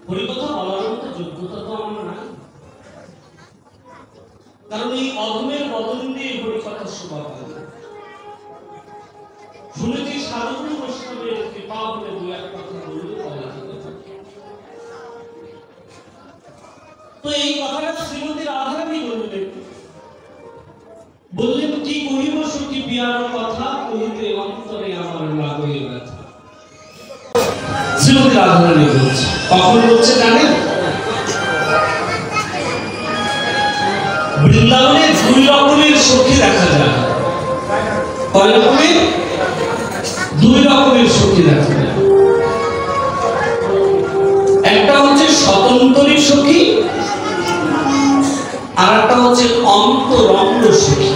হরিকথা বলার মতো যোগ্যতা তো আমার নাই, কারণ এই অধমের বদন দিয়ে হরিকথা শোভা পায় না। শুনেছি সাধু বৈষ্ণবের কৃপা হলে দু এক কথা বললে বলা যেতে পারে। তো এই কথাটা শ্রীমতী রাধারানী বললেন কি কহিব সখী পিয়ার কথা, কহিতে অন্তরে আমার লাগে ব্যথা। শ্রীমতী রাধারানী বলছে, কখন বলছে জানেন? বৃন্দাবনে দুই রকমের সখী দেখা যায়। কয় রকমের? দুই রকমের সখী দেখা যায়। একটা হচ্ছে স্বতন্ত্রী সখী, আর একটা হচ্ছে অন্তরঙ্গ সখী।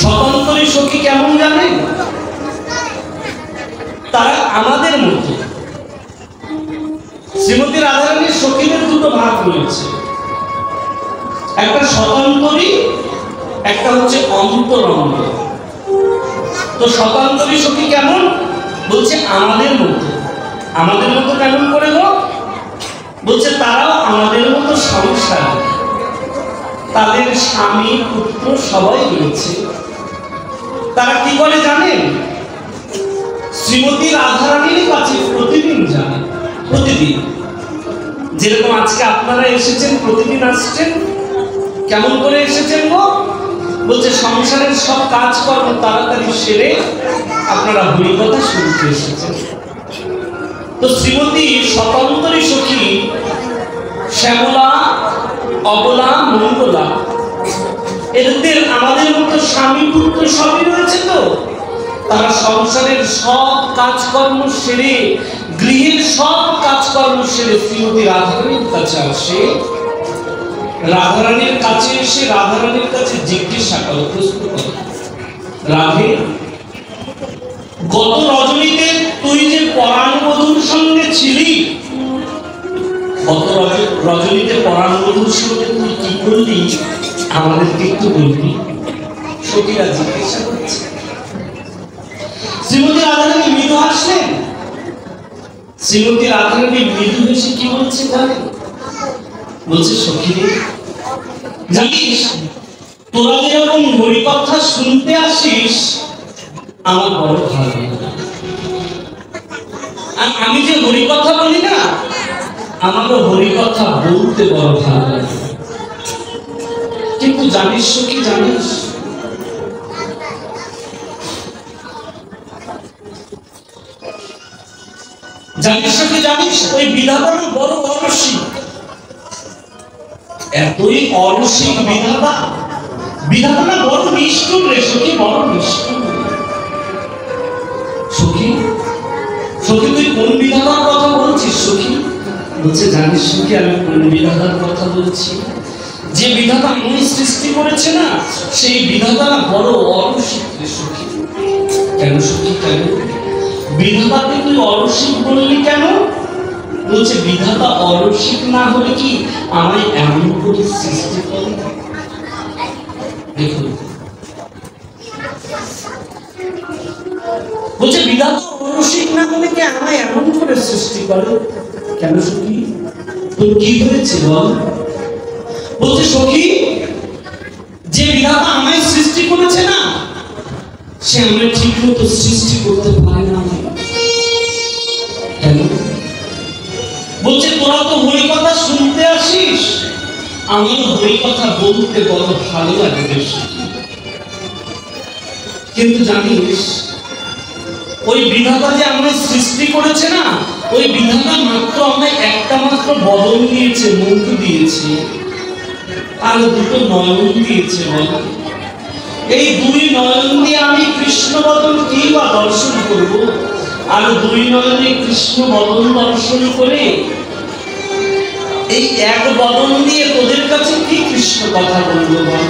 স্বতন্ত্রী সখী কেমন জানেন? তারা আমাদের মধ্যে। শ্রীমতী রাধারানীর সখীদের দুটো ভাগ রয়েছে, একটা স্বতন্ত্রী, একটা হচ্ছে অন্তরঙ্গ। তো স্বতন্ত্রী সখী কেমন? বলছে আমাদের মধ্যে। আমাদের মতো কেমন করে গো? বলছে তারাও আমাদের মতো সংসার, তাদের স্বামী পুত্র সবাই রয়েছে। তারা কি করে জানেন? শ্রীমতী রাধারানীর কাছে প্রতিদিন জানে, প্রতিদিন। যেরকম আজকে আপনারা এসেছেন, প্রতিদিন আসছেন। কেমন করে এসেছেন গো? বলছে সংসারের সব কাজকর্ম তাড়াতাড়ি সেরে আপনারা হরিকথা শুনতে এসেছেন। তো শ্রীমতী স্বতন্ত্রী সখী শ্যামলা, অবলা, মঙ্গলা, এদের আমাদের মতো স্বামী পুত্র সবই রয়েছে। তো তারা সংসারের সব কাজকর্ম সেরে, গৃহের সব কাজকর্ম সেরে শ্রীমতী রাধারানীর কাছে আসে। রাধারানীর কাছে এসে রাধারানীর কাছে জিজ্ঞাসা করে, প্রশ্ন করে, রাধে, গত রজনীতে তুই যে পরাণবধূর সঙ্গে ছিলি, গত রজনীতে পরাণবধূর সঙ্গে তুই কি করলি আমাদেরকে একটু বলবি? সখীরা জিজ্ঞাসা করছে। শ্রীমতী রাধারানী মৃদু হাসলেন। শ্রীমতী রাধারানী মৃদু হেসে কি বলছে জানেন? বলছে, সখী রে, জানিস তোরা যেরকম হরিকথা শুনতে আসিস আমার বড় ভালো লাগে। আর আমি যে হরিকথা বলি না, আমারও হরিকথা বলতে বড় ভালো লাগে। কিন্তু জানিস সখী, জানিস জানিস সখী, জানিস ওই বিধাতা বড় অরসিক। এতই অরসিক বিধাতা, বিধাতা না বড় নিষ্ঠুর রে সখী, বড় নিষ্ঠুর। সখী, সখী তুই কোন বিধাতার কথা বলছিস সখী? বলছে, জানিস সখী আমি কোন বিধাতার কথা বলছি? যে বিধাতা আমি সৃষ্টি করেছে না, সেই বিধাতা বড় অরসিক রে সখী। কেন সখী, কেন? বিধাতাকে তুই অরসিক বললি কেন? বলছে, বিধাতা অরসিক না হলে কি আমায় এমন করে সৃষ্টি করে? দেখুন, বলছে বিধাতা অরসিক না হলে কি আমায় এমন করে সৃষ্টি করে? কেন সখী, তোর কি হয়েছে বল? বলছে, সখী, যে বিধাতা আমায় সৃষ্টি করেছে না, সে আমায় ঠিক মতো সৃষ্টি করতে পারে না। কেন? বলছে, তোরা তো হরিকথা শুনতে আসিস, আমি হরিকথা বলতে বড় ভালো লাগে বেশি। কিন্তু জানিস ওই বিধাতা যে আমায় সৃষ্টি করেছে না, ওই বিধাতা মাত্র আমায় একটা মাত্র বদন দিয়েছে, মুখ দিয়েছে, আর দুটো নয়ন দিয়েছে। বল, এই দুই নয়ন দিয়ে আমি কৃষ্ণ বদন কি বা দর্শন করব? আর দুই নয়নে কৃষ্ণ বদন দর্শন করে এই এক বদন দিয়ে তোদের কাছে কি কৃষ্ণ কথা বলবো বল?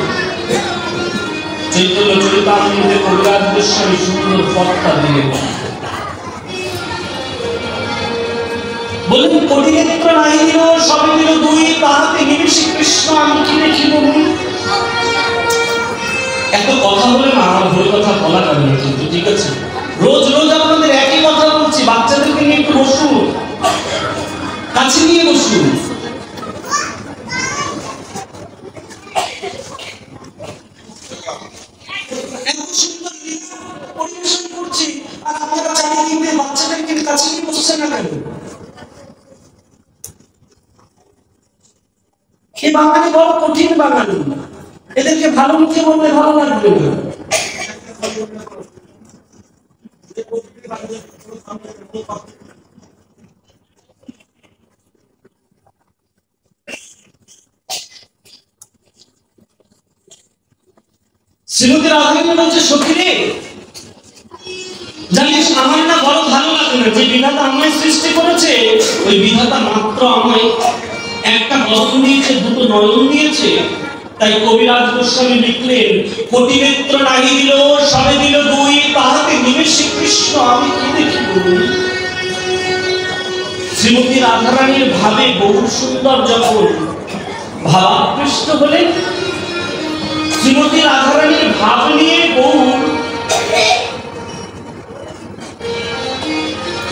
চৈতন্য চরিতামৃতে কবিরাজ গোস্বামী সুন্দর পথটা দিয়ে বলেন, কোটি নেত্র নাই দিল, সবে দিল দুই, তাহাতে নিবেশে কৃষ্ণ আমি কি দেখিব? এত কথা বলে না, আমার ভুল কথা বলা যাবে না কিন্তু, ঠিক আছে? রোজ রোজ আপনাদের একই কথা বলছি, বাচ্চাদেরকে নিয়ে একটু বসুন, কাছে নিয়ে বসুন। এত সুন্দর পরিবেশন করছি আর আপনারা চারিদিকে বাচ্চাদেরকে কাছে নিয়ে বসছেন না কেন? এই বাঙালি বড় কঠিন বাঙালি, এদেরকে ভালো মুখে বললে ভালো লাগবে না। শ্রীমতী রাধারানী বলছে, সখী রে, জানিস আমার না বড় ভালো লাগে না, যে বিধাতা আমায় সৃষ্টি করেছে ওই বিধাতা মাত্র আমায় একটা বদন দিয়েছে, দুটো নয়ন দিয়েছে। তাই কবিরাজ গোস্বামী লিখলেন, কোটি নেত্র নাহি দিল, সবে দিল দুই, তাহাতে নিমেষে কৃষ্ণ আমি কি দেখি বলুন। শ্রীমতী রাধারানীর ভাবে বহু সুন্দর যখন ভাবাকৃষ্ট হলেন, শ্রীমতী রাধারানীর ভাব নিয়ে বহু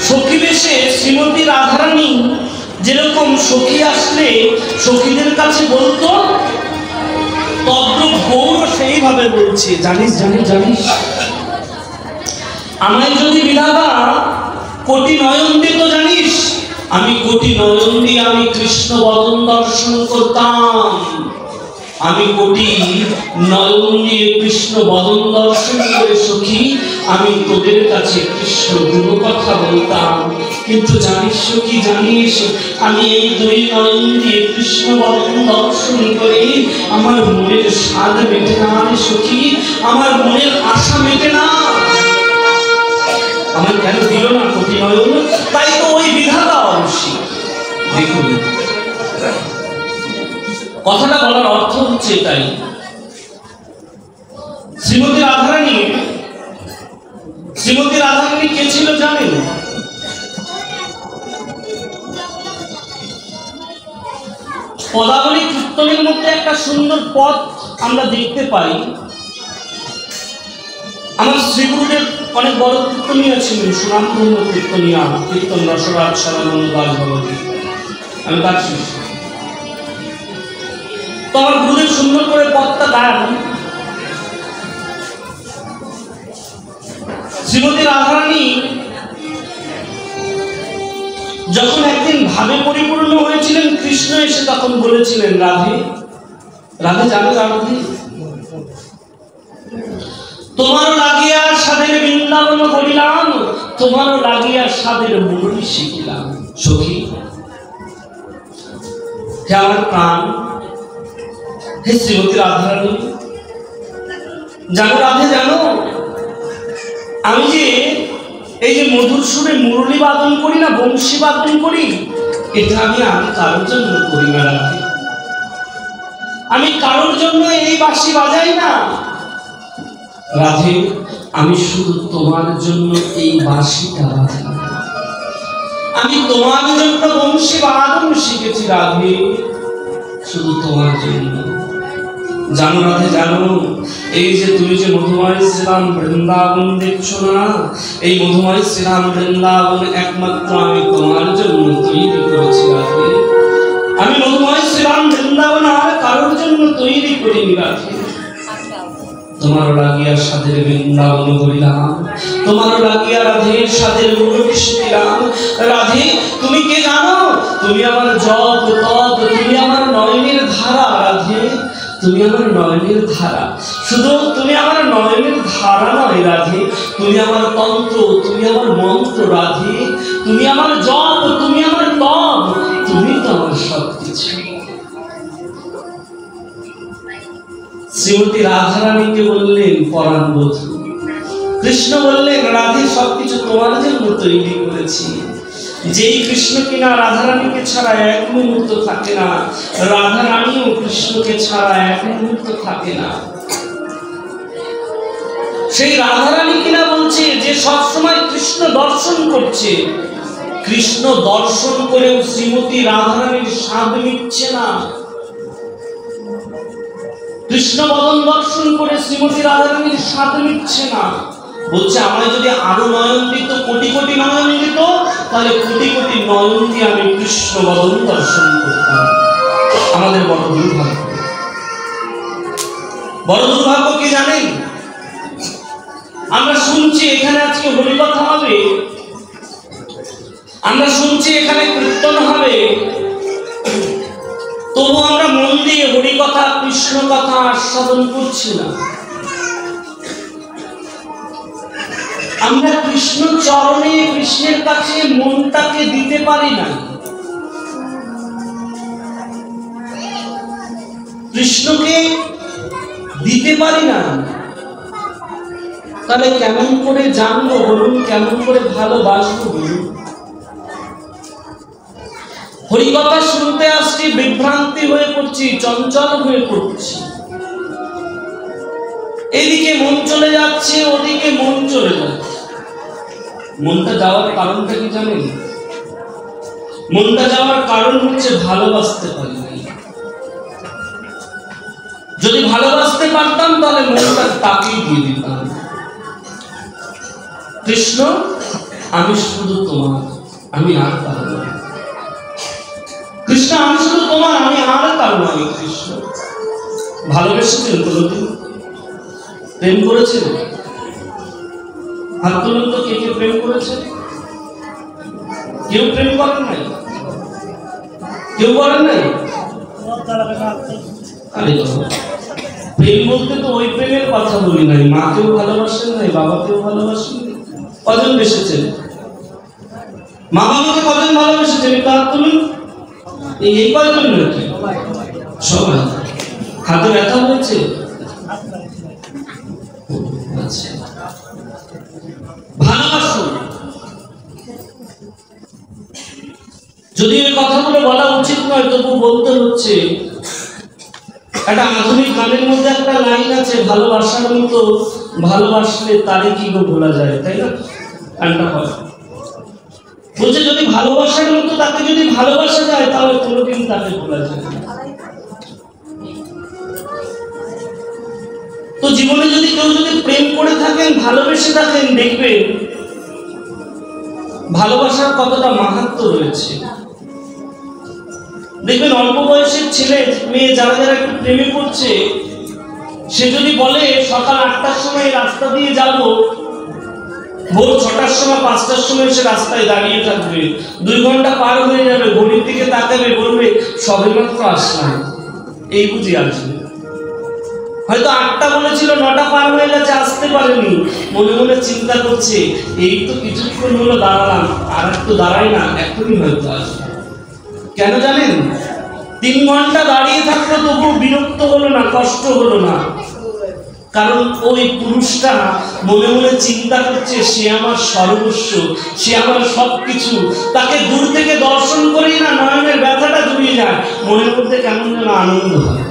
সখী বেশে শ্রীমতী রাধারানী যেরকম সখী আসলে সখীদের কাছে বলতো, তদ্রূপ গৌর সেইভাবে বলছে, জানিস জানিস জানিস, আমায় যদি বিধাতা কোটি নয়ন দিত, জানিস আমি কোটি নয়ন দিয়ে আমি কৃষ্ণ বদন দর্শন করতাম, আমি কোটি নয়ন দিয়ে কৃষ্ণ বদন দর্শন করে সখী আমি তোদের কাছে কৃষ্ণ গুণ কথা বলতাম। কিন্তু জানিস সখী, জানিস আমি এই দুই নয়ন দিয়ে কৃষ্ণ বদন দর্শন করে আমার মনের স্বাদ মেটে না রে সখী, আমার মনের আশা মেটে না। আমার কেন দিল না কোটি নয়ন? তাই তো ওই বিধাতা অবশ্যই। দেখুন, কথাটা বলার অর্থ হচ্ছে এটাই, শ্রীমতী রাধারানী কে ছিল জানেন? পদাবলী কীর্তনের মধ্যে একটা সুন্দর পদ আমরা দেখতে পাই। আমার শ্রীগুরুদেব অনেক বড় কীর্তনীয় ছিলেন, সুনামধন্য কীর্তনীয়, কীর্তন রসরাজ সদানন্দ দাস ভগবতী, আমি তার শিষ্য। তো আমার গুরুদেব সুন্দর করে পদটা গান। শ্রীমতী রাধারানী যখন একদিন ভাবে পরিপূর্ণ হয়েছিলেন, কৃষ্ণ এসে তখন বলেছিলেন, রাধে রাধে জানো রাধে, তোমারও লাগিয়া সাধের বৃন্দাবন করিলাম, তোমারও লাগিয়া সাধের মুরলী শিখিলাম। সখী হে আমার প্রাণ, হে শ্রীমতী রাধারানী, জানো রাধে জানো, আমি যে এই যে মধুর সুরে মুরলী বাদন করি না, বংশী বাদন করি, এটা আমি কারোর জন্য করি না রাধে, আমি কারোর জন্য এই বাঁশি বাজাই না রাধে, আমি শুধু তোমার জন্য এই বাঁশিটা বাজাই, আমি তোমার জন্য বংশী বাদন শিখেছি রাধে, শুধু তোমার জন্য। জানো রাধে জানো, এই যে তুমি যে মধুময় শ্রীরাম বৃন্দাবন দেখছো না, এই মধুময় শ্রীরাম বৃন্দাবন একমাত্র আমি তোমার জন্য তৈরি করেছি রাধে, আমি মধুময় শ্রীরাম বৃন্দাবন আর কারোর জন্য তৈরি করিনি রাধে। তোমার লাগিয়া সাধের বৃন্দাবন করিলাম, তোমার লাগিয়া রাধের সাধের মুরলী শিখিলাম। রাধে তুমি কে জানো? তুমি আমার জপ তপ, তুমি আমার নয়নের ধারা রাধে, তুমি আমার নয়নের ধারা। শুধু তুমি আমার নয়নের ধারা নয় রাধে, তুমি আমার তন্ত্র, তুমি আমার মন্ত্র রাধে, তুমি আমার জপ, তুমি আমার তপ, তুমি তো আমার সবকিছু। শ্রীমতী রাধারানীকে বললেন পরাণ বধূ, কৃষ্ণ বললেন রাধে সবকিছু তোমার জন্য তৈরি করেছি। যেই কৃষ্ণ কিনা রাধারানীকে ছাড়া এক মুহূর্ত থাকে না, রাধারানীও কৃষ্ণকে ছাড়া এক মুহূর্ত থাকে না। সেই রাধারানী কিনা বলছে যে সবসময় কৃষ্ণ দর্শন করছে, কৃষ্ণ দর্শন করেও শ্রীমতী রাধারানীর স্বাদ নিচ্ছে না। কৃষ্ণ বদন দর্শন করে শ্রীমতী রাধারানীর স্বাদ মিটছে না, বলছে আমায় যদি আরো নয়ন দিত, কোটি কোটি নয়ন দিত, তাহলে কোটি কোটি নয়ন দিয়ে আমি কৃষ্ণ বদন দর্শন করতাম। আমাদের বড় দুর্ভাগ্য। বড় দুর্ভাগ্য কি জানেন? আমরা শুনছি এখানে আজকে হরিকথা হবে, আমরা শুনছি এখানে কীর্তন হবে, তবু আমরা মন দিয়ে হরিকথা কৃষ্ণ কথা আস্বাদন করছি না। আমরা কৃষ্ণ চরণে, কৃষ্ণের কাছে মনটাকে দিতে পারি না। কৃষ্ণকে দিতে পারি না, তাহলে কেমন করে জানবো বলুন? কেমন করে ভালোবাসবো বলুন? হরিকথা শুনতে আসছি, বিভ্রান্তি হয়ে পড়ছি, চঞ্চল হয়ে পড়ছি। এদিকে মন চলে যাচ্ছে, ওদিকে মন চলে যাচ্ছে। মনটা যাওয়ার কারণটা কি জানেন? মনটা যাওয়ার কারণ হচ্ছে ভালোবাসতে পারি না। যদি ভালোবাসতে পারতাম তাহলে মনটা তাকেই দিয়ে দিতাম। কৃষ্ণ, আমি শুধু তোমার, আমি আর কারো নয়। কৃষ্ণ, আমি শুধু তোমার, আমি আর কারো নয়। কৃষ্ণ, ভালোবেসেছেন কোনদিন? প্রেম করেছেন? হাত তুলুন তো, কে কে প্রেম করেছে? কেউ প্রেম করেন নাই? কেউ করেন নাই? প্রেম বলতে তো ওই প্রেমের কথা বলি নাই। মাকেও ভালোবাসেন নাই, বাবাকেও ভালোবাসেন। কজন বেসেছেন? মা বাবাকে কজন ভালোবেসেছেন? একটু হাত তুলুন। এই কয়জন নাকি? সবাই। হাতে ব্যথা হয়েছে? আচ্ছা, ভালোবাসুন। যদি এই কথাগুলো বলা উচিত নয়, তবু বলতে হচ্ছে। একটা আধুনিক গানের মধ্যে একটা লাইন আছে, ভালোবাসার মতো ভালোবাসলে তারে কি গো ভোলা যায়, তাই না? গানটা হয়, বলছে যদি ভালোবাসার মতো তাকে যদি ভালোবাসা যায়, তাহলে কোনোদিন তাকে ভোলা যায় না। তো জীবনে যদি কেউ যদি প্রেম করে থাকেন, ভালোবেসে থাকেন, দেখবেন ভালোবাসার কতটা মাহাত্ম্য রয়েছে। দেখবেন অল্প বয়সের ছেলে মেয়ে যারা যারা একটু প্রেমে পড়ছে, সে যদি বলে সকাল 8টার সময় রাস্তা দিয়ে যাব, ভোর 6টার সময় 5টার সময় সে রাস্তায় দাঁড়িয়ে থাকবে, 2 ঘন্টা পার হয়ে যাবে, ঘড়ির দিকে তাকাবে, বলবে সবেমাত্র আসলাম, এই বুঝি আসবে। হয়তো 8টা বলেছিল, 9টা পার হয়ে গেছে, আসতে পারেনি। মনে মনে চিন্তা করছে, এই তো কিছুক্ষণ হলো দাঁড়ালাম, আর একটু দাঁড়াই না, এখনই হয়তো আসবে। কেন জানেন? 3 ঘন্টা দাঁড়িয়ে থাকলো, তবুও বিরক্ত হলো না, কষ্ট হলো না। কারণ ওই পুরুষটা মনে মনে চিন্তা করছে, সে আমার সর্বস্ব, সে আমার সবকিছু। তাকে দূর থেকে দর্শন করেই না নয়নের ব্যথাটা জুড়িয়ে যায়, মনের মধ্যে কেমন যেন আনন্দ হয়।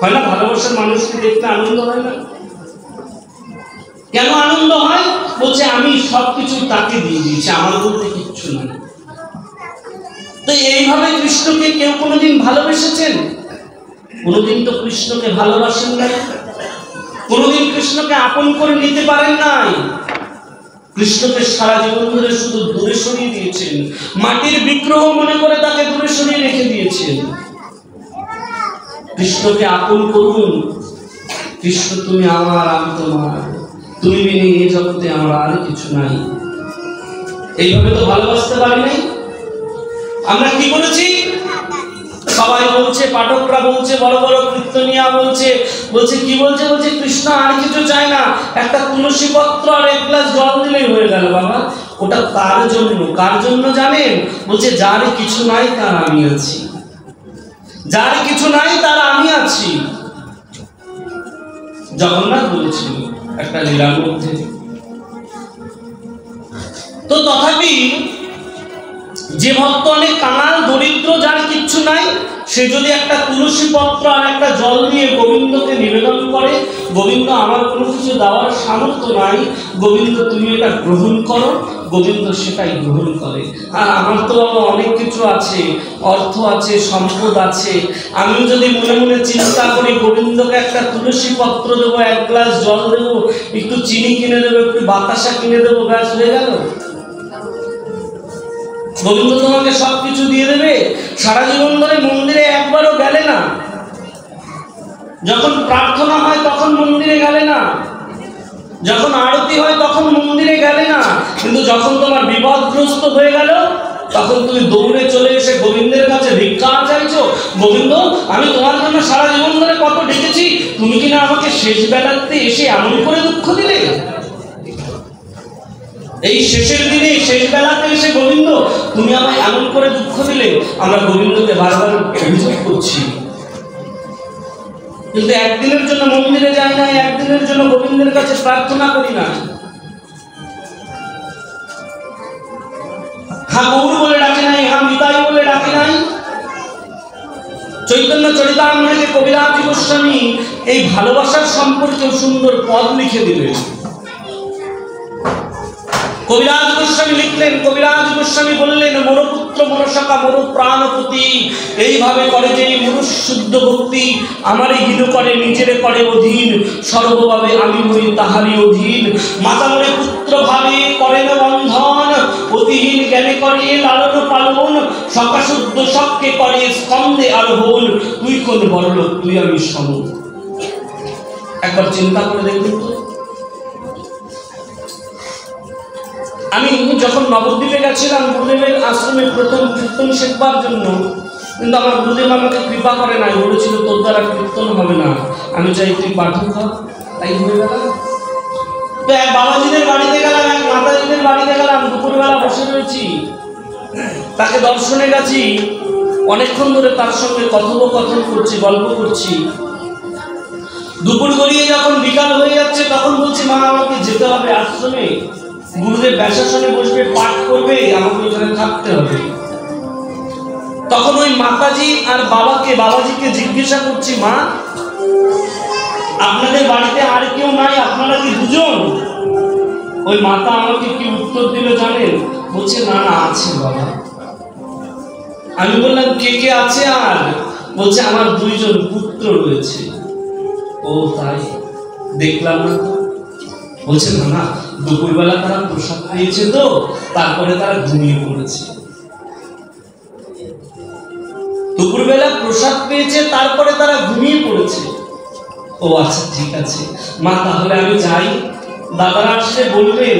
হয় না? ভালোবাসার মানুষকে দেখতে আনন্দ হয় না? কেন আনন্দ হয়? বলছে আমি সবকিছু তাকে দিয়ে দিয়েছি, আমার বলতে কিচ্ছু নাই। তো এইভাবে কৃষ্ণকে কেউ কোনোদিন ভালোবেসেছেন? কোনোদিন তো কৃষ্ণকে ভালোবাসেন নাই, কোনোদিন কৃষ্ণকে আপন করে নিতে পারেন নাই। কৃষ্ণকে সারা জীবন ধরে শুধু দূরে সরিয়ে দিয়েছেন, মাটির বিগ্রহ মনে করে তাকে দূরে সরিয়ে রেখে দিয়েছেন। কৃষ্ণকে আপন করুন। কৃষ্ণ, তুমি আমার, আমি তোমার, তুমি বিনে এই জগতে আমার আর কিছু নাই। এইভাবে তো ভালোবাসতে পারি নাই। আমরা কি করেছি? সবাই বলছে, পাঠকরা বলছে, বড় বড় কীর্তনিয়া বলছে, কি বলছে? বলছে কৃষ্ণ আর কিছু চায় না, একটা তুলসী পত্র আর 1 গ্লাস জল দিলেই হয়ে গেল। বাবা, ওটা তার জন্য। কার জন্য জানেন? বলছে যার কিছু নাই তার আমি আছি, যার কিছু নাই তার আমি আছি। জগন্নাথ বলেছিল একটা লীলার মধ্যে। তো তথাপি যে ভক্ত অনেক কাঙাল, দরিদ্র, যার কিচ্ছু নাই, সে যদি একটা তুলসী পত্র আর একটা জল দিয়ে গোবিন্দকে নিবেদন করে, গোবিন্দ আমার কোনো কিছু দেওয়ার সামর্থ্য নাই, গোবিন্দ তুমি এটা গ্রহণ করো, গোবিন্দ সেটাই গ্রহণ করে। আর আমার তো বাবা অনেক কিছু আছে, অর্থ আছে, সম্পদ আছে, আমিও যদি মনে মনে চিন্তা করি গোবিন্দকে একটা তুলসী পত্র দেবো, এক গ্লাস জল দেবো, একটু চিনি কিনে দেবো, একটু বাতাসা কিনে দেবো, ব্যাস হয়ে গেল। গোবিন্দ তোমাকে সবকিছু দিয়ে দেবে? সারা জীবন ধরে মন্দিরে একবারও গেলে না, যখন প্রার্থনা হয় তখন মন্দিরে গেলে না, যখন আরতি হয় তখন মন্দিরে গেলে না, কিন্তু যখন তোমার বিপদগ্রস্ত হয়ে গেল তখন তুমি দৌড়ে চলে এসে গোবিন্দের কাছে ভিক্ষা চাইছো। গোবিন্দ, আমি তোমার জন্য সারা জীবন ধরে কত ডেকেছি, তুমি কিনা আমাকে শেষ বেলাতে এসে এমন করে দুঃখ দিলে। এই শেষের দিনে, শেষ বেলাতে এসে গোবিন্দ তুমি আমায় এমন করে দুঃখ দিলে। আমরা গোবিন্দকে বারবার অভিযোগ করছি, কিন্তু একদিনের জন্য মন্দিরে যাই না, একদিনের জন্য গোবিন্দের কাছে প্রার্থনা করি না। হ্যাঁ গৌর বলে ডাকে নাই, হ্যাঁ নিতাই বলে ডাকে নাই। চৈতন্য চরিতামৃতে কবিরাজ গোস্বামী এই ভালোবাসার সম্পর্কে সুন্দর পদ লিখে দিলেন। কবিরাজ গোস্বামী লিখলেন, কবিরাজ গোস্বামী বললেন, মোর পুত্র মোর সখা মোর প্রাণপতি, এইভাবে করে যে মনুষ্য শুদ্ধ ভক্তি আমারই হীন করে, নিজেরে করে অধীন, সর্বভাবে আমি হই তাহারই অধীন। মাতা মোরে পুত্র ভাবে করেন বন্ধন, অতিহীন জ্ঞানে করে লালন পালন, সখা শুদ্ধ সখকে করে স্কন্ধে আরোহণ, তুই কোন বড়লোক তুই আমি সম। একবার চিন্তা করে দেখুন তো, আমি যখন নবদ্বীপে গেছিলাম গুরুদেবের আশ্রমে প্রথম কীর্তন শেখবার জন্য, কিন্তু আমার গুরুদেব আমাকে কৃপা করে নাই, বলেছিল তোর দ্বারা কীর্তন হবে না, আমি চাই তুই পাঠক হ। তাই হয়ে গেল। তো এক বাবাজিদের বাড়িতে গেলাম, এক মাতাজিদের বাড়িতে গেলাম, দুপুরবেলা বসে রয়েছি, তাকে দর্শনে গেছি, অনেকক্ষণ ধরে তার সঙ্গে কথোপকথন করছি, গল্প করছি। দুপুর গড়িয়ে যখন বিকাল হয়ে যাচ্ছে তখন বলছি, মা আমাকে যেতে হবে আশ্রমে, গুরুদেব ব্যাসাসনে বসবে, পাঠ করবে, আমাকে ওখানে থাকতে হবে। তখন ওই মাতাজি আর বাবাজিকে জিজ্ঞাসা করছি, মা আপনাদের বাড়িতে আর কেউ নাই, আপনারা কি দুজন? ওই মাতা আমাকে কি উত্তর দিল জানেন? বলছে, না না আছে বাবা। আমি বললাম, কে কে আছে? আর বলছে, আমার দুইজন পুত্র রয়েছে। ও তাই, দেখলাম না তো। বলছে, না না, দুপুরবেলা তারা প্রসাদ পেয়েছে তো, তারপরে তারা ঘুমিয়ে পড়েছে। দুপুরবেলা প্রসাদ পেয়েছে, তারপরে তারা ঘুমিয়ে পড়েছে। ও আচ্ছা, ঠিক আছে মা, তাহলে আমি যাই। দাদারা আসলে বলবেন,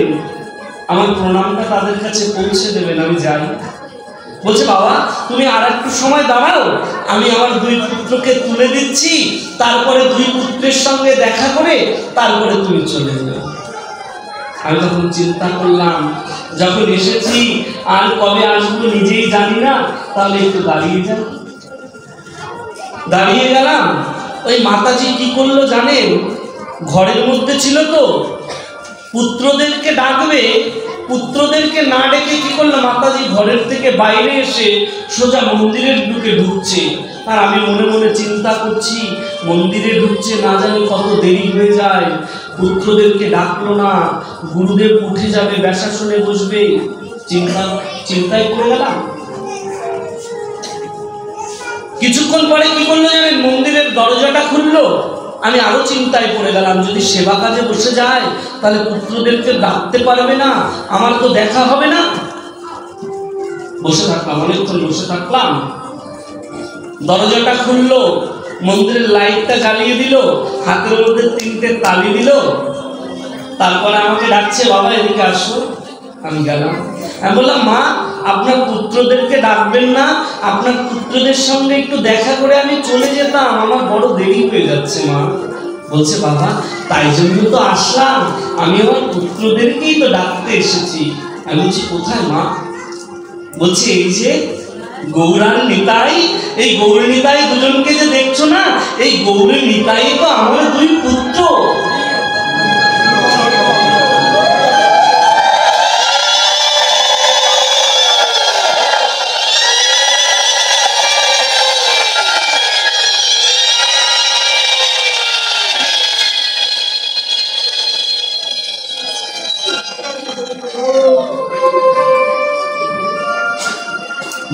আমার প্রণামটা তাদের কাছে পৌঁছে দেবেন, আমি যাই। বলছে, বাবা তুমি আর একটু সময় দাঁড়াও, আমি আমার দুই পুত্রকে তুলে দিচ্ছি, তারপরে দুই পুত্রের সঙ্গে দেখা করে তারপরে তুমি চলে যাও। আমি তখন চিন্তা করলাম, যখন এসেছি আর কবে আসবো নিজেই জানি না, তাহলে একটু দাঁড়িয়ে যাও। দাঁড়িয়ে গেলাম। ওই মাতাজি কি করলো জানেন? ঘরের মধ্যে ছিল তো, পুত্রদেরকে ডাকবে, পুত্রদেরকে না ডেকে কি করলো, মাতাজি ঘরের থেকে বাইরে এসে সোজা মন্দিরের ঢুকছে। আর আমি মনে মনে চিন্তা করছি, মন্দিরে ঢুকছে, না জানি কত দেরি হয়ে যায়, পুত্রদেরকে ডাকলো না, গুরুদেব উঠে যাবে, ব্যাসাসনে বসবে, চিন্তায় পড়ে গেলাম। কিছুক্ষণ পরে কি করলো জানেন? মন্দিরের দরজাটা খুললো। আমি আরো চিন্তায় পড়ে গেলাম, যদি সেবা কাজে বসে যায় তাহলে পুত্রদেরকে ডাকতে পারবে না, আমার তো দেখা হবে না। বসে থাকলাম, অনেকক্ষণ বসে থাকলাম। দরজাটা খুললো, মন্দিরের লাইটটা জ্বালিয়ে দিল, হাতের মধ্যে 3টে তালি দিল, তারপরে আমাকে ডাকছে, বাবা এদিকে আসো। আমি গেলাম। আমি বললাম, মা আপনার পুত্রদেরকে ডাকবেন না? আপনার পুত্রদের সঙ্গে একটু দেখা করে আমি চলে যেতাম, আমার বড় দেরি হয়ে যাচ্ছে মা। বলছে, বাবা তাই জন্য তো আসলাম, আমি আমার পুত্রদেরকেই তো ডাকতে এসেছি। আমি বলছি, কোথায় মা? বলছে, এই যে গৌরান নিতাই, এই গৌর নিতাই দুজনকে যে দেখছো না, এই গৌর নিতাই তো আমার দুই পুত্র।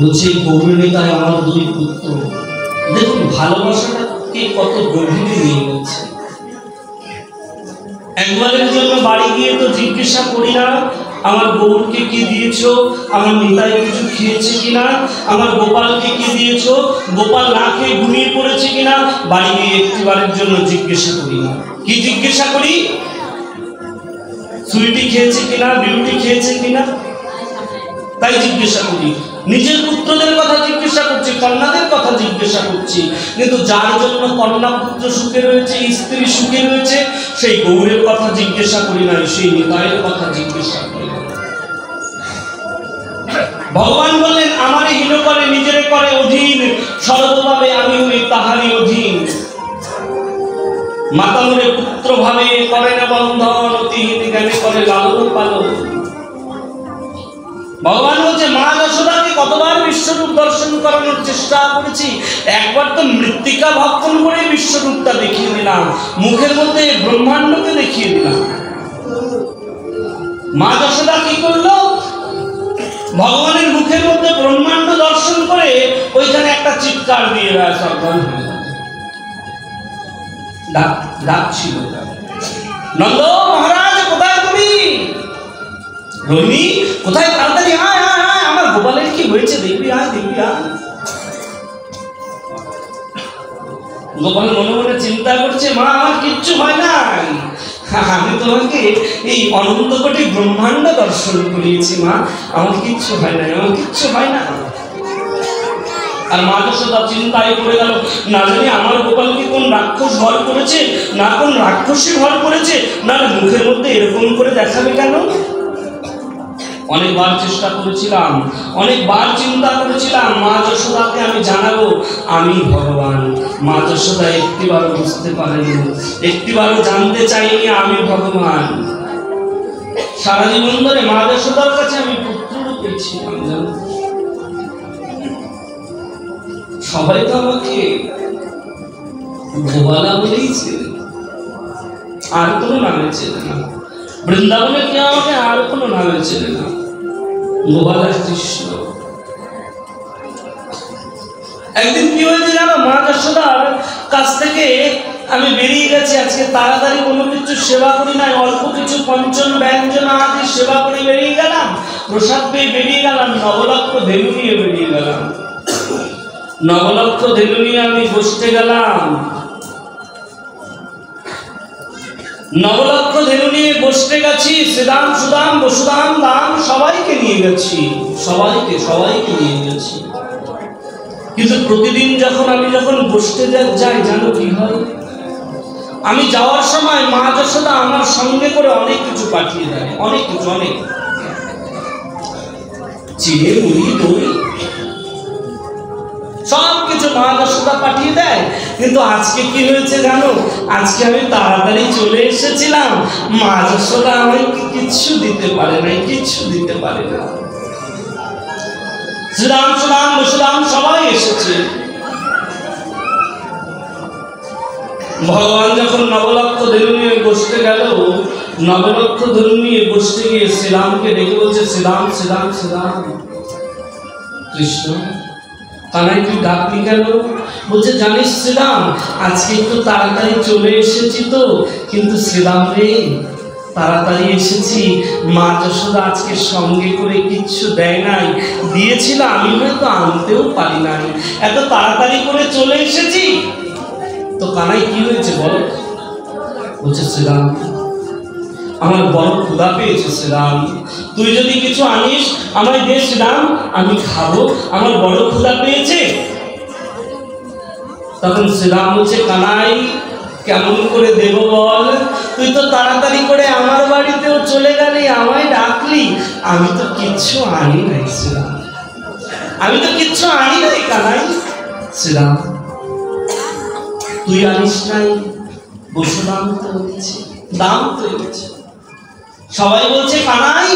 বলছে গৌরীতায় আমার দুই পুত্র। দেখুন ভালোবাসাটাকে কত গভীরে নিয়ে গেছে। একবারের জন্য বাড়ি গিয়ে তো জিজ্ঞাসা করি না আমার গৌরকে কি দিয়েছো, আমার নিতাই কিছু খেয়েছে কিনা, আমার গোপালকে কি দিয়েছো, গোপাল না খেয়ে ঘুমিয়ে পড়েছে কিনা। বাড়ি গিয়ে একটিবারের জন্য জিজ্ঞাসা করি না। কি জিজ্ঞাসা করি? সুইটি খেয়েছে কিনা, বিউটি খেয়েছে কিনা, তাই জিজ্ঞাসা করি। নিজের পুত্রদের কথা জিজ্ঞাসা করছি, কন্যাদের কথা জিজ্ঞাসা করছি, কিন্তু যার জন্য কন্যা পুত্র সুখে রয়েছে, স্ত্রী সুখে রয়েছে, সেই গৌরের কথা জিজ্ঞাসা করি না, সেই নিতাইয়ের কথা জিজ্ঞাসা করি না। ভগবান বললেন আমারে হীন করে নিজেরে করে অধীন, সর্বভাবে আমি হই তাহারই অধীন। মাতামরে পুত্র ভাবে করে না বন্ধন, অতিহীন জ্ঞানে করে লালন পালন। ভগবান বলছে মা যশোদাকে কতবার বিশ্বরূপ দর্শন করানোর চেষ্টা করেছি, একবার তো মৃত্তিকা ভক্ষণ করে বিশ্বরূপটা দেখিয়ে দিলাম, মুখের মধ্যে ব্রহ্মাণ্ডকে দেখিয়ে দিলাম। মা যশোদা কি করলো? ভগবানের মুখের মধ্যে ব্রহ্মাণ্ড দর্শন করে ওইখানে একটা চিৎকার দিয়ে ডাকছিল, নন্দ মহারাজ কোথায় তুমি? রোহিণী কোথায়? তাড়াতাড়ি আয় আয় আয়, আমার গোপালের কি হয়েছে দেখবি, আয় দেখবি আয়। গোপাল মনে মনে চিন্তা করছে মা আমার কিচ্ছু হয় নাই, আমি তোমাকে এই অনন্ত কোটি ব্রহ্মাণ্ড দর্শন করিয়েছি মা, আমার কিচ্ছু হয় নাই, আমার কিচ্ছু হয় না। আর মা যশোদা চিন্তায় পড়ে গেল, না জানি আমার গোপালকে কোন রাক্ষস ভর করেছে, না কোন রাক্ষসী ভর করেছে, না মুখের মধ্যে এরকম করে দেখাবে কেন। অনেকবার চেষ্টা করেছিলাম, অনেকবার চিন্তা করেছিলাম মা যশোদাকে আমি জানাবো আমি ভগবান। মা যশোদা একটিবারও বুঝতে পারেনি, একটিবারও জানতে চাইনি আমি ভগবান। সারা জীবন ধরে মা যশোদার কাছে আমি পুত্র রূপে ছিলাম। সবাই তো আমাকে গোপালা বলেই ছিলেন, আর কোনো নামে ছিল না। বৃন্দাবনে কে আমাকে আর কোনো নামে ছিল না, গোপালা কৃষ্ণ। একদিন কি হয়েছে জানো, মা যশোদার কাছ থেকে আমি বেরিয়ে গেছি, আজকে তাড়াতাড়ি কোনো কিছু সেবা করি নাই, অল্প কিছু পঞ্চন ব্যঞ্জন আদি সেবা করে বেরিয়ে গেলাম, প্রসাদ পেয়ে বেরিয়ে গেলাম, নবলক্ষ ধেনু নিয়ে বেরিয়ে গেলাম। নবলক্ষ ধেনু নিয়ে আমি বসতে গেলাম, নবলক্ষ ধেনু নিয়ে বসতে গেছি, শ্রীদাম সুদাম বসুদাম দাম সবাইকে নিয়ে গেছি, সবাইকে নিয়ে গেছি। কিন্তু প্রতিদিন যখন বসতে যাই জানো কি হয়, আমি যাওয়ার সময় মা যশোদা আমার সঙ্গে করে অনেক কিছু পাঠিয়ে দেয়, অনেক কিছু, অনেক চিড়ে মুড়ি দই সব কিছু মা যশোদা পাঠিয়ে দেয়। কিন্তু আজকে কি হয়েছে জানো, আজকে আমি তাড়াতাড়ি চলে এসেছিলাম, মা যশোদা আমায় কিচ্ছু দিতে পারে নাই, কিচ্ছু দিতে পারে না। শ্রীরাম সুদাম বসুদাম সবাই এসেছে। ভগবান যখন নবলক্ষ ধেনু নিয়ে বসতে গেল, নবলক্ষ ধেনু নিয়ে বসতে গিয়ে শ্রীরামকে ডেকে বলছে শ্রীরাম শ্রীরাম শ্রীরাম। কৃষ্ণ কানাই তুই ডাকলি কেন? বলছে জানিস শ্রীরাম আজকে একটু তাড়াতাড়ি চলে এসেছি তো, কিন্তু শ্রীরাম রে তাড়াতাড়ি এসেছি, মা যশোদা আজকে সঙ্গে করে কিচ্ছু দেয় নাই, দিয়েছিল আমি হয়তো আনতেও পারি নাই, এত তাড়াতাড়ি করে চলে এসেছি। তো কানাই কি হয়েছে বলো? বলছে শ্রীরাম আমার বড় ক্ষুধা পেয়েছে শ্রীরাম, তুই যদি কিছু আনিস আমায় দে শ্রীরাম, আমি খাবো, আমার বড় ক্ষুধা পেয়েছে। তখন শ্রীরাম বলছে কানাই কেমন করে দেব বল, তুই তো তাড়াতাড়ি করে আমার বাড়িতেও চলে গেলি, আমায় ডাকলি, আমি তো কিচ্ছু আনি নাই শ্রীরাম, আমি তো কিচ্ছু আনি নাই কানাই। শ্রীরাম তুই আনিস নাই, বসুদাম তো এনেছে, দাম তো এনেছে। সবাই বলছে কানাই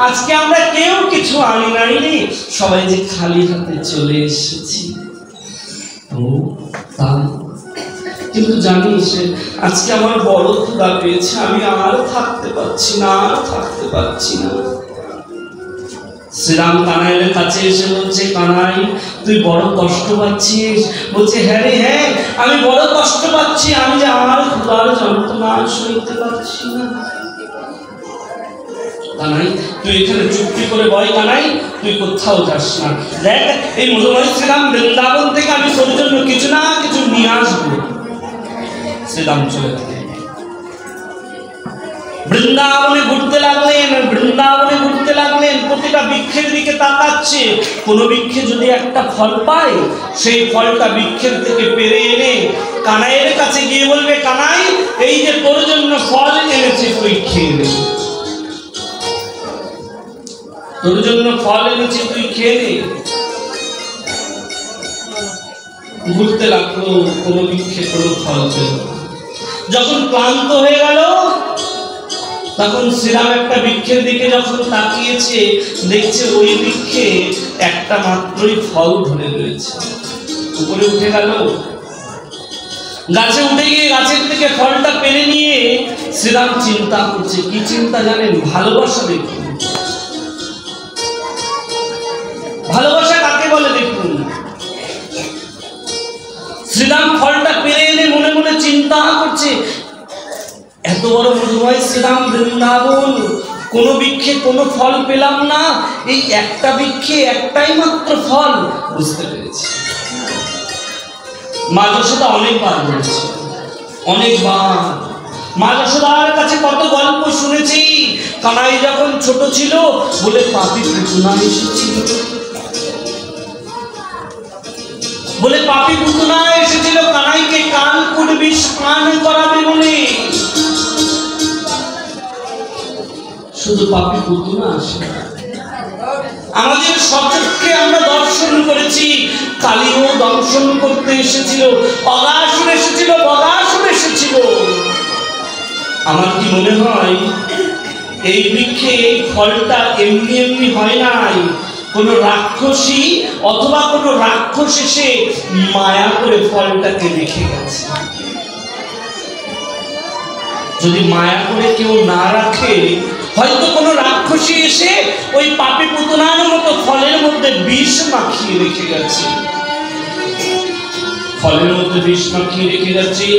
আজকে আমরা কেউ কিছু আনি নাই রে, সবাই যে খালি হাতে চলে এসেছি। ও তাই, কিন্তু জানিস আজকে আমার বড় ক্ষুধা পেয়েছে, আমি আর থাকতে পারছি না, আর থাকতে পারছি না। শ্রীরাম কানাইয়ের কাছে এসে বলছে, কানাই তুই বড় কষ্ট পাচ্ছিস? বলছে, হ্যাঁ রে হ্যাঁ, আমি বড় কষ্ট পাচ্ছি, আমি যে আমার ক্ষুধার যন্ত্রণা সইতে পারছি না। কানাই তুই এখানে চুপটি করে বয়, কানাই তুই কোথাও যাস না, দেখ এই মধুময় শ্রীরাম বৃন্দাবন থেকে আমি তোর জন্য কিছু না কিছু নিয়ে আসবো। শ্রীরাম চলে গেলেন, বৃন্দাবনে ঘুরতে লাগলেন, বৃন্দাবনে ঘুরতে লাগলেন, প্রতিটা বৃক্ষের দিকে তাকাচ্ছে, কোন বৃক্ষে যদি একটা ফল পায় সেই ফলটা বৃক্ষের থেকে পেরে এনে কানাইয়ের কাছে গিয়ে বলবে, কানাই এই যে তোর জন্য ফল এনেছি তুই খেয়ে নে, তোর জন্য ফল এনেছি তুই খেয়ে নে। ঘুরতে লাগলো, কোন বৃক্ষে কোনো ফল পেল না। যখন ক্লান্ত হয়ে গেল তখন শ্রীরাম একটা বৃক্ষের দিকে যখন তাকিয়েছে, দেখছে ওই বৃক্ষে একটা মাত্রই ফল ধরে রয়েছে। উপরে উঠে গেল, গাছে উঠে গিয়ে গাছের থেকে ফলটা পেরে নিয়ে শ্রীরাম চিন্তা করছে। কি চিন্তা জানেন? ভালোবাসা। দেখুন ভালোবাসা কাকে বলে দেখুন। শ্রীরাম ফলটা পেরে এনে মনে মনে চিন্তা করছে, এত বড় মধুময় শ্রীরাম বৃন্দাবন, কোন বৃক্ষে কোনো ফল পেলাম না, এই একটা বৃক্ষে একটাই মাত্র ফল। বুঝতে পেরেছি, মা যশোদা অনেকবার বলেছে, অনেকবার মা যশোদার কাছে কত গল্প শুনেছি। কানাই যখন ছোট ছিল বলে পাপি পুতুনা এসেছিল, বলে পাপি পুতুনা এসেছিল কানাইকে কানকুট বিষ পান করাবে বলে। শুধু পাপি পুতুনা আসে, আমাদের সচক্ষে আমরা দর্শন করেছি, কালীও দর্শন করতে এসেছিল, অগাসুর এসেছিল, বগাসুর এসেছিল। আমার কি মনে হয় এই বৃক্ষে এই ফলটা এমনি এমনি হয় নাই, কোন রাক্ষসী অথবা কোন রাক্ষস এসে মায়া করে ফলটাকে রেখে গেছে। যদি মায়া করে কেউ না রাখে, হয়তো কোন রাক্ষসী এসে ওই পাপী পুতনার মতো ফলের মধ্যে বিষ মাখিয়ে রেখে গেছে, ফলের মধ্যে বিষ মাখিয়ে রেখে গেছে।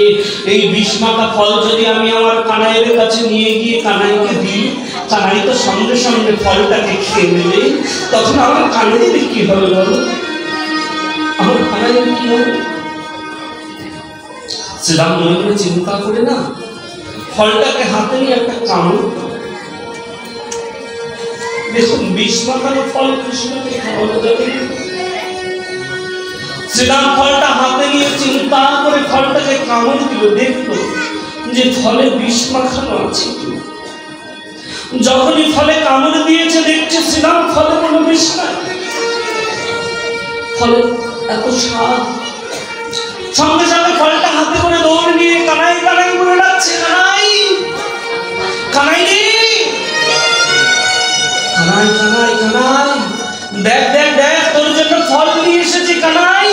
এই বিষ মাখা ফল যদি আমি আমার কানাইয়ের কাছে নিয়ে গিয়ে কানাইকে দিই, কানাই তো সঙ্গে সঙ্গে ফলটাকে খেয়ে নেবে, তখন আমার কানাইয়ের কি হবে বলো? আমার কানাইয়ের কি হবে? শ্রীরাম মনে করে চিন্তা করে না, ফলটাকে হাতে নিয়ে একটা কামড়। দেখুন বিষ মাখানো ফল কৃষ্ণকে খাওয়ানো যাবে। শ্রীরাম ফলটা হাতে নিয়ে চিন্তা করে ফলটাকে কামড় দিল, দেখলো যে ফলে বিষ মাখানো আছে। যখনই ফলে কামড় দিয়েছে দেখছে শ্রীরাম ফলে কোনো বিষ নাই, ফলে এত স্বাদ। সঙ্গে সঙ্গে ফলটা হাতে করে দৌড় নিয়ে কানাই কানাই বলে ডাকছে, কানাই কানাই রে, কানাই কানাই কানাই, দেখ দেখ দেখ তোর জন্য ফল নিয়ে এসেছি কানাই।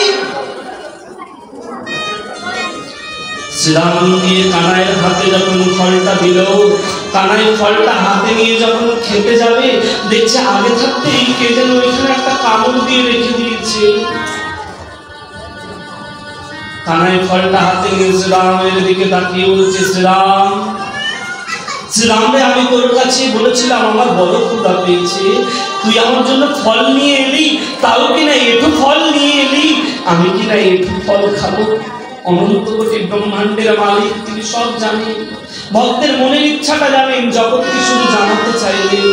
শ্রীরাম দিয়ে কানাইয়ের হাতে যখন ফলটা দিল, কানাই ফলটা হাতে নিয়ে যখন খেতে যাবে দেখছে আগে থাকতেই কে যেন ওইখানে একটা কামড় দিয়ে রেখে দিয়েছে। কানাই ফলটা হাতে নিয়ে শ্রীরামের দিকে তাকিয়ে বলছে, শ্রীরাম শ্রীরাম রে, আমি তোর কাছে বলেছিলাম আমার বড় ক্ষুধা পেয়েছে, তুই আমার জন্য ফল নিয়ে এলি, তাও কিনা একটু ফল নিয়ে এলি, আমি কিনা একটু ফল খাবো? অনন্ত কোটি ব্রহ্মাণ্ডের মালিক, তিনি সব জানেন, ভক্তের মনের ইচ্ছাটা জানেন, জগৎকে শুধু জানাতে চাইলেন।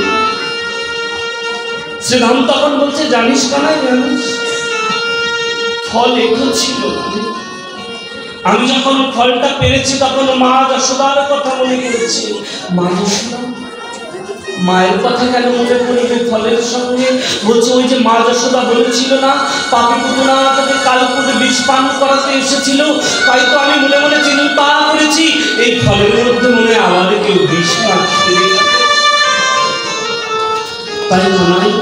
শ্রীরাম তখন বলছে, জানিস কানাই, জানিস ফল একটু ছিল, আমি যখন ফলটা পেরেছি তখন মা যশোদার কথা মনে করেছি। মা যশোদা, মায়ের কথা কেন মনে করবে ফলের সঙ্গে? বলছে ওই যে মা যশোদা বলেছিল না পাপী পুতনা তাকে কালকুটে বিষ পান করাতে এসেছিল, তাই তো আমি মনে মনে চিন্তা করেছি এই ফলের মধ্যে মনে আবার কেউ বিষ মাখিয়ে রেখেছে। তাই কানাই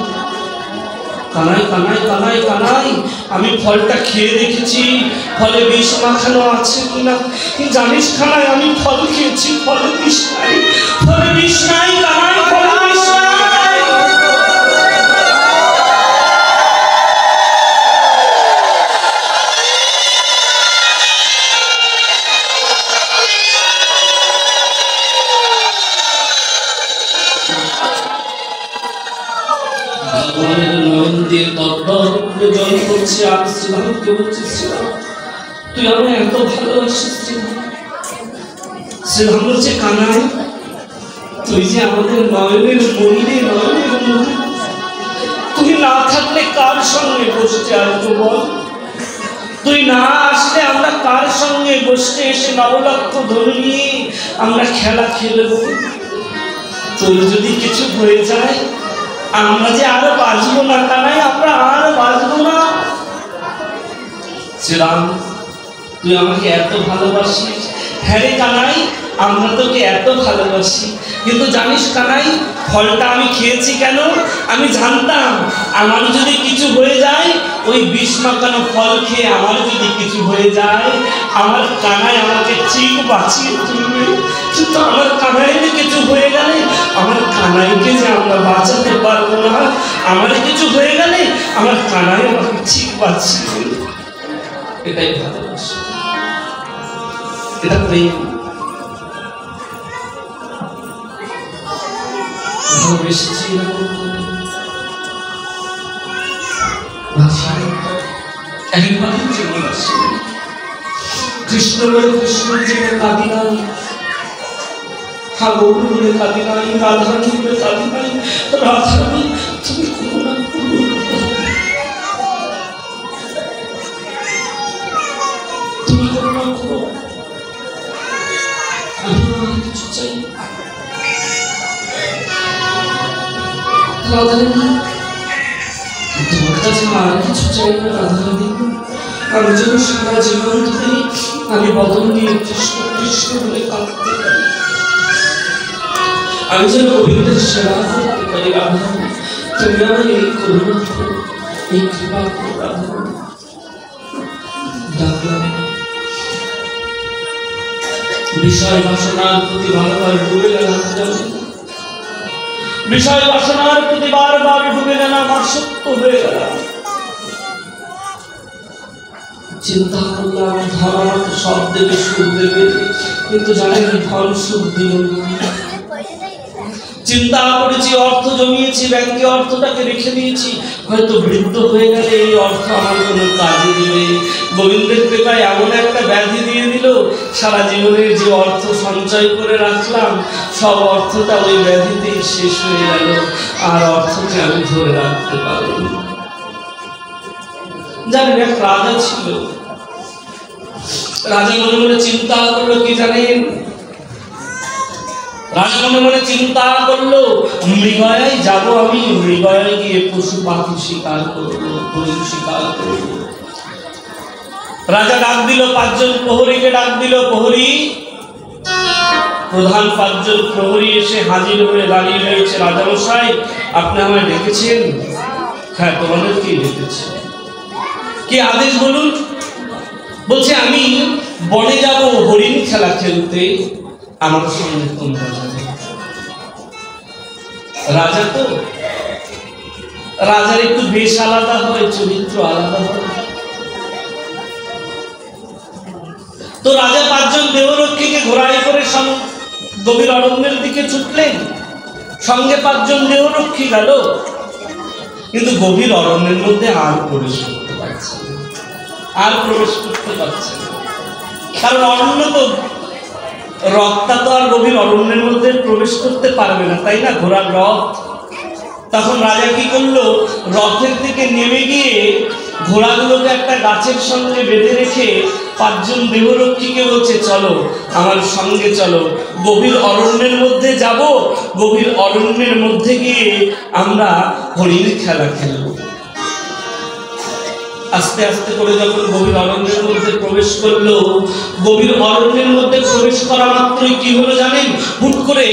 কানাই কানাই কানাই কানাই, আমি ফলটা খেয়ে দেখেছি ফলে বিষ মাখানো আছে কিনা। জানিস কানাই, আমি ফল খেয়েছি, ফলে বিষ নাই, ফলে বিষ নাই কানাই, ফলে বিষ নাই। ভগবানের নয়ন দিয়ে দরদর করে জল করছে। আর শ্রীরামকে বলছে, শ্রীরাম তুই আমায় এত ভালোবাসিস। শ্রীরাম বলছে, কানাই তুই যে আমাদের নয়নের মন্দির, নয়নের মন্দির, তুই না থাকলে কার সঙ্গে বসতে আসবো বল? তুই না আসলে আমরা কার সঙ্গে বসতে এসে নবলক্ষ ধরে নিয়ে আমরা খেলা খেলব? তোর যদি কিছু হয়ে যায় আমরা যে আরো বাঁচবো না, কানাই আমরা আর বাঁচবো না। শ্রীরাম তুই আমাকে এত ভালোবাসিস? হ্যাঁ রে কানাই, আমরা তোকে এত ভালোবাসি, কিন্তু জানিস কানাই ফলটা আমি খেয়েছি কেন? আমি জানতাম আমার যদি কিছু হয়ে যায়, ওই বিষ মাখানো ফল খেয়ে আমার যদি কিছু হয়ে যায়, আমার কানাই আমাকে ঠিক বাঁচিয়ে তুলবে। কিন্তু আমার কানাইকে কিছু হয়ে গেলে, আমার কানাইকে যে আমরা বাঁচাতে পারবো না। আমার কিছু হয়ে গেলে আমার কানাই আমাকে ঠিক বাঁচিয়ে তুলবে। এটাই ভালোবাসা, এটা প্রেম। ভালোবেসেছি একবারের জন্য বাসি। কৃষ্ণ বলে কৃষ্ণের জন্য কাঁদি নাই, ঠাকুর বলে কাঁদি নাই, রাধারানী বলে কাঁদি নাই। রাধারানী তুমি করুণা করো, তুমি করুণা করো, আমি আর কিছু চাই। রাধারানী তোমার কাছে আর কিছু চাই না রাধারানী। আমি যেন সারা জীবন ধরে আমি বদন দিয়ে কৃষ্ণ কৃষ্ণ বলে কাঁদতে পারি, আমি যেন গোবিন্দের সেবা করতে পারি। রাধারানী তুমি আমার এই করুণা করো, এই কৃপা করো রাধারানী। ডাকলাম বিষয় বাসনার প্রতি বারবার ডুবে গেলাম, বিষয় বাসনার প্রতি বারবার ডুবে গেলাম, আসক্ত হয়ে গেলাম। চিন্তা করলাম ধন আমাকে সব দেবে, সুখ দেবে, কিন্তু জানেন ধন সুখ দিল না। চিন্তা করেছি, অর্থ জমিয়েছি, ব্যাংকে অর্থটাকে রেখে দিয়েছি, হয়তো বৃদ্ধ হয়ে গেলে এই অর্থ আমার কোনো কাজে দিবে। গোবিন্দের কৃপায় এমন একটা ব্যাধি দিয়ে দিল, সারা জীবনের যে অর্থ সঞ্চয় করে রাখলাম সব অর্থটা ওই ব্যাধিতেই শেষ হয়ে গেল, আর অর্থকে আমি ধরে রাখতে পারিনি। জানেন এক রাজা ছিল, রাজা মনে মনে চিন্তা করলো কি জানেন? রাজা মনে মনে চিন্তা করলো মৃগয়ায় যাবো আমি, মৃগয়ায় গিয়ে পশু পাখি শিকার করবো, হরিণ শিকার করবো। রাজা ডাক দিল 5 জন প্রহরীকে, ডাক দিল প্রহরী, প্রধান 5 জন প্রহরী এসে হাজির হয়ে দাঁড়িয়ে রয়েছে। রাজামশাই আপনি আমায় ডেকেছেন? হ্যাঁ তোমাদেরকেই ডেকেছি। কি আদেশ বলুন? বলছে আমি বনে যাব হরিণ খেলা খেলতে, আমার সঙ্গে তোমরা যাবে। রাজা তো, রাজার একটু বেশ আলাদা হয়, চরিত্র আলাদা হয়। তো রাজা 5 জন দেহরক্ষীকে ঘোড়ায় করে গভীর অরণ্যের দিকে ছুটলেন। সঙ্গে 5 জন দেহরক্ষী গেল, কিন্তু গভীর অরণ্যের মধ্যে আর প্রবেশ করতে পারছে না, আর প্রবেশ করতে পারছে না। কারণ অরণ্য তো, রথটা তো আর গভীর অরণ্যের মধ্যে প্রবেশ করতে পারবে না, তাই না? ঘোড়ার রথ। তখন রাজা কি করলো, রথের থেকে নেমে গিয়ে ঘোড়াগুলোকে একটা গাছের সঙ্গে বেঁধে রেখে 5 জন দেহরক্ষীকে বলছে চলো আমার সঙ্গে চলো, গভীর অরণ্যের মধ্যে যাব, গভীর অরণ্যের মধ্যে গিয়ে আমরা হরিণ খেলা খেলবো। আস্তে আস্তে করে যখন গভীর অরণ্যের মধ্যে প্রবেশ করলো, গভীর অরণ্যের মধ্যে প্রবেশ করা মাত্রই কি হলো জানেন? হুট করে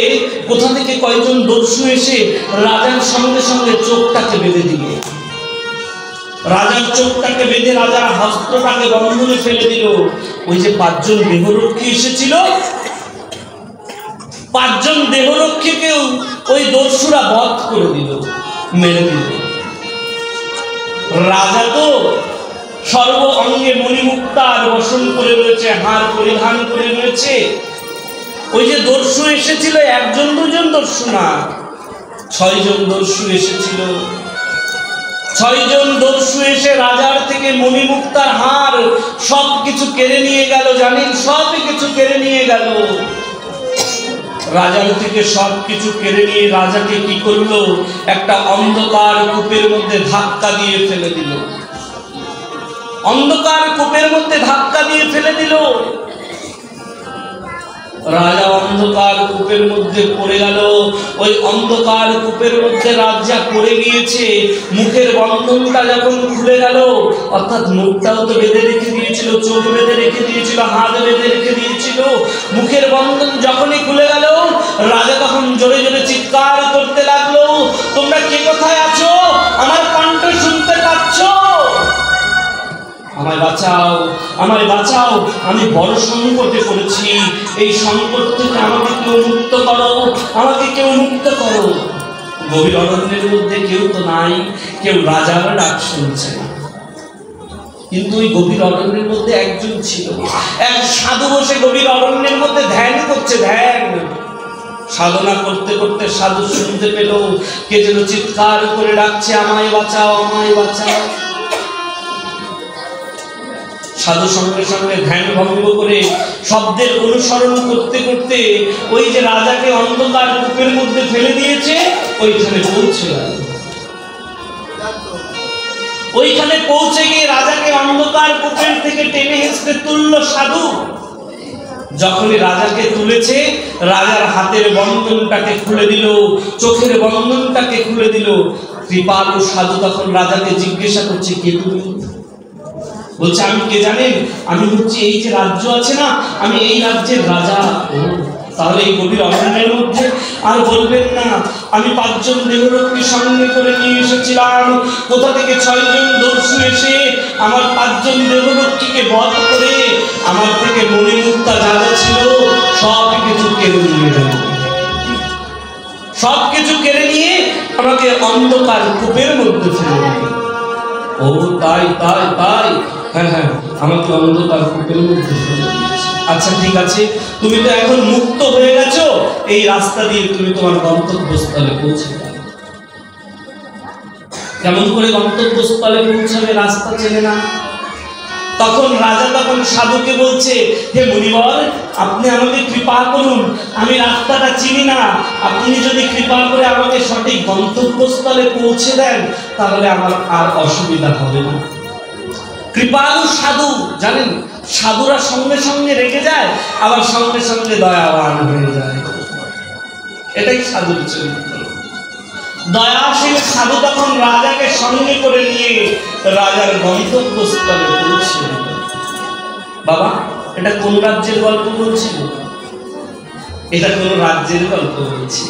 কোথা থেকে কয়েকজন দস্যু এসে রাজার সঙ্গে সঙ্গে চোখটাকে বেঁধে দিল। রাজার চোখটাকে বেঁধে রাজার হস্তটাকে বন্ধনে ফেলে দিল। ওই যে 5 জন দেহরক্ষী এসেছিল, 5 জন দেহরক্ষীকেও ওই দস্যুরা বধ করে দিল, মেরে দিল। রাজা তো সর্ব অঙ্গে মণিমুক্তার বসন করে রয়েছে, হার পরিধান করে রয়েছে। ওই যে দস্যু এসেছিল 1 জন 2 জন দস্যু না, 6 জন দস্যু এসেছিল। 6 জন দস্যু এসে রাজার থেকে মণিমুক্তার হার সবকিছু কেড়ে নিয়ে গেল। জানেন, সবকিছু কেড়ে নিয়ে গেল। রাজার থেকে সবকিছু কেড়ে নিয়ে রাজাকে কি করলো? একটা অন্ধকার কূপের মধ্যে ধাক্কা দিয়ে ফেলে দিল। অন্ধকার কূপের মধ্যে ধাক্কা দিয়ে ফেলে দিল। রাজা অন্ধকার কূপের মধ্যে পড়ে গেল। ওই অন্ধকার কূপের মধ্যে রাজা পড়ে গিয়েছে। মুখের বন্ধনটা যখন খুলে গেল, অর্থাৎ মুখটাও তো বেঁধে রেখে দিয়েছিল, চোখ বেঁধে রেখে দিয়েছিল, হাত বেঁধে রেখে দিয়েছিল, মুখের বন্ধন যখনই খুলে গেল, রাজা তখন জোরে জোরে চিৎকার করতে লাগলো, তোমরা কে কোথায় আছো? আমার কণ্ঠ শুনতে পাচ্ছ? আমায় বাঁচাও, আমায় বাঁচাও, আমি বড় সংকটে পড়েছি। এই সংকট থেকে আমাকে কেউ মুক্ত করো, আমাকে কেউ মুক্ত করো। গভীর অরণ্যের মধ্যে কেউ তো নাই, কেউ রাজার ডাক শুনছে না। কিন্তু ওই গভীর অরণ্যের মধ্যে একজন ছিল, এক সাধু বসে গভীর অরণ্যের মধ্যে ধ্যান করছে। ধ্যান সাধনা করতে করতে সাধু শুনতে পেল কে যেন চিৎকার করে ডাকছে, আমায় বাঁচাও, আমায় বাঁচাও। সাধু সঙ্গে সঙ্গে ধ্যান ভঙ্গ করে শব্দের অনুসরণ করতে করতে ওই যে রাজাকে অন্ধকার কূপের মধ্যে ফেলে দিয়েছে ওইখানে পৌঁছে গেল। ওইখানে পৌঁছে গিয়ে রাজাকে অন্ধকার কূপের থেকে টেনে হেঁচড়ে তুলল সাধু। যখনই রাজাকে তুলেছে, রাজার হাতের বন্ধনটাকে খুলে দিল, চোখের বন্ধনটাকে খুলে দিল। কৃপালু সাধু তখন রাজাকে জিজ্ঞাসা করছে, কে তুমি? বলছে, আমি কে জানেন? আমি হচ্ছে এই যে রাজ্য আছে না, আমি এই রাজ্যের রাজা। তাহলে এই গভীর অরণ্যের মধ্যে আর বলবেন না, আমি 5 জন দেবরক্ষী সঙ্গে করে নিয়ে এসেছিলাম। কোথা থেকে 6 জন দস্যু এসে আমার 5 জন দেবরক্ষীকে বধ করে আমার থেকে মণিমুক্তা যা যা ছিল সব কিছু কেড়ে নিয়ে গেল। সব কিছু কেড়ে নিয়ে আমাকে অন্ধকার কূপের মধ্যে ফেলে দিল। ও তাই তাই তাই, হ্যাঁ হ্যাঁ, আমাকে অন্ধকার কূপের মধ্যে ফেলে দিয়েছে। আচ্ছা ঠিক আছে, তুমি তো এখন মুক্ত হয়ে গেছো, এই রাস্তা দিয়ে তুমি তোমার গন্তব্যস্থলে পৌঁছে যাবে। কেমন করে গন্তব্যস্থলে পৌঁছাবে? রাস্তা চেনে না। তখন রাজা তখন সাধুকে বলছে, হে মুনিবর, আপনি আমাকে কৃপা করুন, আমি রাস্তাটা চিনি না। আপনি যদি কৃপা করে আমাকে সঠিক গন্তব্যস্থলে পৌঁছে দেন তাহলে আমার আর অসুবিধা হবে না। কৃপালু সাধু, জানেন, সাধুরা সঙ্গে সঙ্গে রেগে যায়, আবার সঙ্গে সঙ্গে দয়াবান হয়ে যায়। এটাই সাধুর চরিত্র। দয়াশীল সাধু তখন রাজাকে সঙ্গে করে নিয়ে রাজার গন্তব্যস্থলে পৌঁছে দিল। বাবা, এটা কোন রাজ্যের গল্প বলছিল? এটা কোন রাজ্যের গল্প বলছি?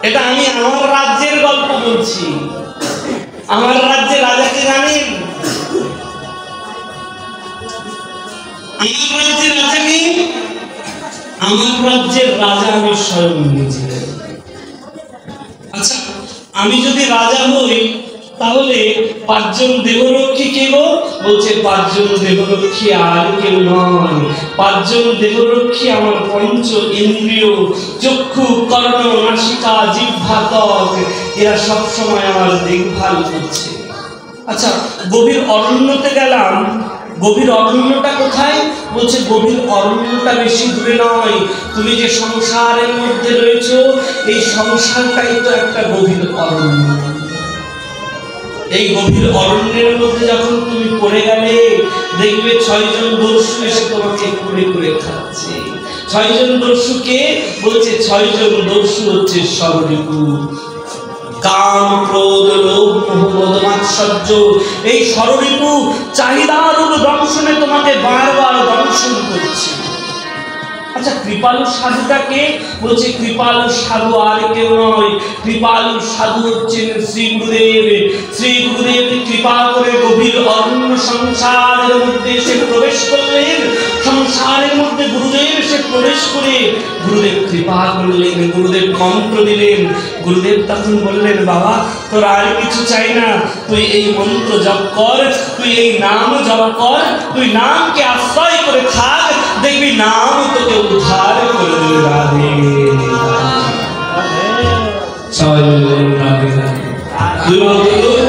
এটা আমি আমার রাজ্যের গল্প বলছি। আমার রাজ্যের রাজাকে জানেন? আমার রাজ্যের রাজাকে, আমার রাজ্যের রাজা আমি স্বয়ং নিজে। আচ্ছা, আমি যদি রাজা হই তাহলে 5 জন দেবরক্ষী কে গো? বলছে 5 জন দেবরক্ষী আর কেউ নয়, 5 জন দেবরক্ষী আমার পঞ্চ ইন্দ্রিয়, চক্ষু, কর্ণ, নাসিকা, জিহ্বা, ত্বক, এরা সবসময় আমার দেখভাল করছে। আচ্ছা, গভীর অরণ্যতে গেলাম। গভীর অরণ্যটা কোথায়? বলছে গভীর অরণ্যটা বেশি দূরে নয়, তুমি যে সংসারের মধ্যে রয়েছো এই সংসারটাই তো একটা গভীর অরণ্য। এই গভীর অরণ্যের মধ্যে যখন তুমি পড়ে গেলে, দেখবে 6 জন দস্যু এসে তোমাকে কুড়ে কুড়ে খাচ্ছে। 6 জন দস্যুকে বলছে, 6 জন দস্যু হচ্ছে ষড়রিপু। কাম, ক্রোধ, লোভ, মোহ, মদ, মাৎসর্য, এই ষড়রিপু চাহিদার দংশনে তোমাকে বারবার দংশন করছে। আচ্ছা, কৃপালু সাধুটাকে বলছে, কৃপালু সাধু আর কেউ নয়, কৃপালু সাধু হচ্ছেন শ্রী গুরুদেব। শ্রী গুরুদেব কৃপা করে গভীর অরণ্য সংসারের মধ্যে এসে প্রবেশ করলেন। সংসারের মধ্যে গুরুদেব এসে প্রবেশ করে গুরুদেব কৃপা করলেন, গুরুদেব মন্ত্র দিলেন। গুরুদেব তখন বললেন, বাবা, তোর আর কিছু চাই না, তুই এই মন্ত্র জপ কর, তুই এই নাম জপ কর, তুই নামকে আশ্রয় করে থাক, দেখবি নাম তোকে উদ্ধার করে দেবে। রাধে রাধে। তুমি বলতো